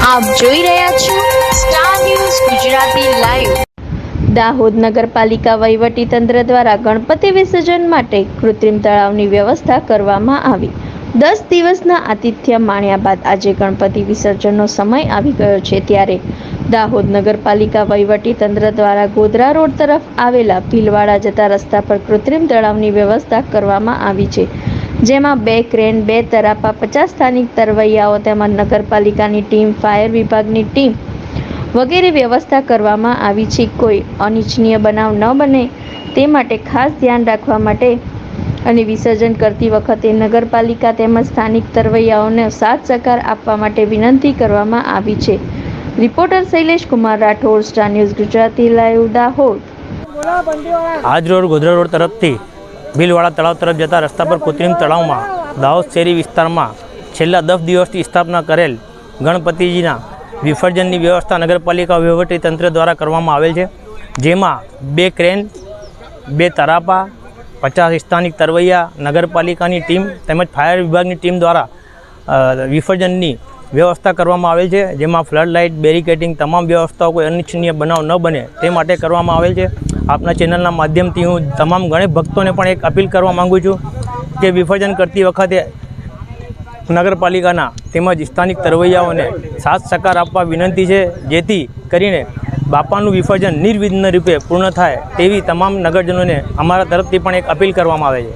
આપ જોઈ રહ્યા છો star news Gujarati live. Dahod નગરપાલિકા વહીવટીતંત્ર દ્વારા ગણપતિ વિસર્જન માટે કૃત્રિમ તળાવની વ્યવસ્થા કરવામાં આવી। 10 દિવસના આતિથ્ય માણ્યા બાદ આજે ગણપતિ વિસર્જનનો સમય આવી ગયો છે, ત્યારે દાહોદ નગરપાલિકા વહીવટીતંત્ર દ્વારા ગોધરા રોડ તરફ આવેલા ભીલવાડા જતા રસ્તા પર કૃત્રિમ તળાવની વ્યવસ્થા કરવામાં આવી છે, જેમાં 2 ક્રેન, 2 તરાપા, 50 સ્થાનિક તરવૈયાઓ તેમજ નગરપાલિકાની ટીમ, ફાયર વિભાગની ટીમ વગેરે વ્યવસ્થા કરવામાં આવી છે। કોઈ અનિચ્છનીય બનાવ ન બને તે માટે ખાસ ધ્યાન રાખવા માટે અને વિસર્જન કરતી વખતે નગરપાલિકા તેમજ સ્થાનિક તરવૈયાઓને સાથ સહકાર આપવા માટે વિનંતી કરવામાં આવી છે। Reporter Shailesh Kumar Rathod, star news Gujarati live, Dahod. આજ રોડ ગોધરા રોડ તરફથી ભીલવાડા તળાવ તરફ જતા રસ્તા પર કૃત્રિમ તળાવમાં દાહોદ શહેરી વિસ્તારમાં છેલ્લા 10 દિવસથી સ્થાપના કરેલ ગણપતિજીના વિસર્જનની વ્યવસ્થા નગરપાલિકા વહીવટીતંત્ર દ્વારા કરવામાં આવેલ છે, જેમાં 2 ક્રેન, 2 તરાપા, 50 સ્થાનિક તરવૈયા, નગરપાલિકાની ટીમ તેમજ ફાયર વિભાગની ટીમ દ્વારા વિસર્જનની વ્યવસ્થા કરવામાં આવેલ છે, જેમાં ફ્લડ લાઇટ, બેરિકેડિંગ તમામ વ્યવસ્થાઓ કોઈ અનિચ્છનીય બનાવ ન બને તે માટે કરવામાં આવેલ છે। આપના ચેનલના માધ્યમથી હું તમામ ગણેશ ભક્તોને પણ એક અપીલ કરવા માગું છું કે વિસર્જન કરતી વખતે નગરપાલિકાના તેમજ સ્થાનિક તરવૈયાઓને સાથ સહકાર આપવા વિનંતી છે, જેથી કરીને બાપાનું વિસર્જન નિર્વિઘ્ન રૂપે પૂર્ણ થાય તેવી તમામ નગરજનોને અમારા તરફથી પણ એક અપીલ કરવામાં આવે છે।